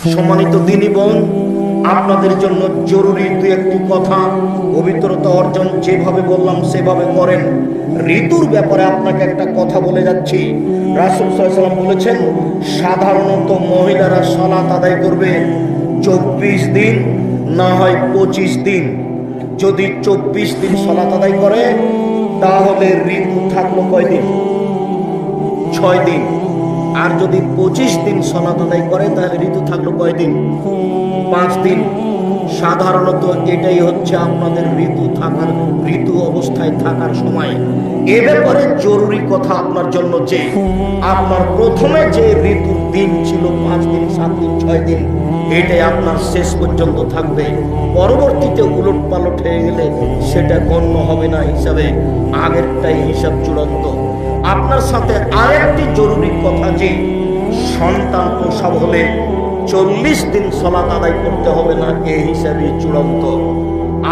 সম্মানিত দিনী বোন, আপনাদের জন্য জরুরি দু একটি কথা। পবিত্রতা অর্জন যেভাবে বললাম সেভাবে করেন। ঋতুর ব্যাপারে আপনাকে একটা কথা বলে যাচ্ছি। রাসূল সাল্লাল্লাহু আলাইহি ওয়াসাল্লাম বলেছেন, সাধারণত মহিলারা সালাত আদায় করবে 24 দিন, না হয় 25 দিন। যদি 24 দিন সালাত আদায় করে তাহলে ঋতু থাকলো কয়দিন? 6 দিন। আর যদি 25 দিন সালাত আদায় করে তাহলে ঋতু থাকলো কয়দিন? 5 দিন। সাধারণত এটাই হচ্ছে আপনাদের ঋতু অবস্থায় থাকার সময়। এ ব্যাপারে জরুরি কথা আপনার জন্য যে আপনার প্রথমে যে ঋতুর দিন ছিল 5 দিন, 7 দিন, 6 দিন, এটাই আপনার শেষ পর্যন্ত থাকবে। পরবর্তীতে উলট পালট হয়ে গেলে সেটা গণ্য হবে না হিসাবে, আগেরটাই হিসাব চূড়ান্ত। আপনার সাথে আরেকটি জরুরি কথা যে সন্তান প্রসব হলে 40 দিন সালাত আদায় করতে হবে না, এই হিসাবে চূড়ান্ত।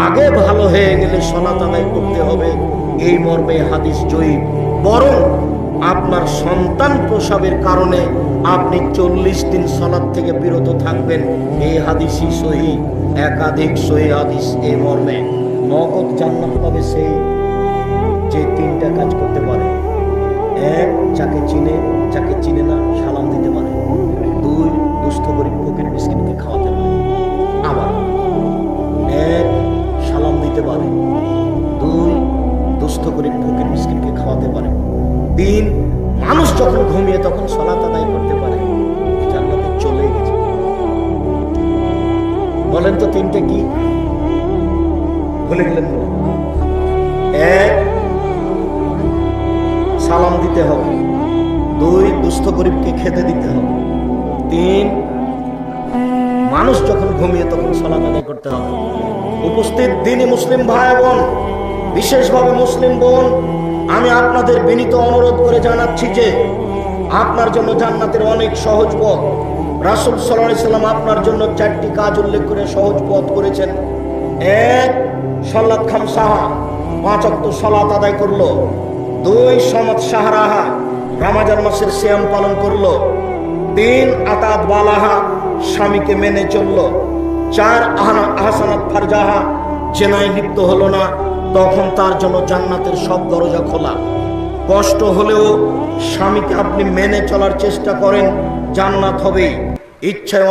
আগে ভালো হয়ে গেলে সালাত আদায় করতে হবে, এই মর্মে হাদিস জয়ীফ। বরং আপনার সন্তান প্রসবের কারণে আপনি 40 দিন সালাত থেকে বিরত থাকবেন, এই হাদিসই সহিহ। একাধিক সহিহ হাদিস এই মর্মে। নগদ জান্নাত পাবে সেই যে 3টা কাজ করতে পারে। 1, যাকে চিনে না সালাম দিতে পারে। 2, দুস্থ গরিব ফকির মিসকিনকে খাওয়াতে পারে। আবার 1, সালাম দিতে পারে। 2, দুস্থ গরিব ফকির মিসকিনকে খাওয়াতে পারে। 3, মানুষ যখন ঘুমিয়ে তখন সালাত আদায় করতে পারে। জান্নাতে চলে গেছে। বলেন তো 3টে কি? ভুলে গেলেন? 1, সালাম দিতে হবে। 2, দুস্থ গরিবকে খেতে দিতে হবে। 3, মানুষ যখন ঘুমিয়ে তখন সালাত আদায় করতে হবে। উপস্থিত দিনী মুসলিম ভাই বোন, বিশেষভাবে মুসলিম বোন, আমি আপনাদের বিনীত অনুরোধ করে জানাচ্ছি যে আপনার জন্য জান্নাতের অনেক সহজ পথ। রাসূল সাল্লাল্লাহু আলাইহি ওয়াসাল্লাম আপনার জন্য 4টি কাজ উল্লেখ করে সহজ পথ করেছেন। 1, সালাত খামসাহা, 5 ওয়াক্ত সালাত আদায় করলো। 2, সমাত শাহরাহা, রমজান মাসের সিয়াম পালন করলো। 3, আতাত বালাহা, স্বামীকে মেনে চললো। 4, আহসানাত ফারজাহা, জেনায় লিপ্ত হলো না, তখন তার জন্য জান্নাতের সব দরজা খোলা। কষ্ট হলেও স্বামীকে আপনি মেনে চলার চেষ্টা করেন, জান্নাত হবেই। ইচ্ছায়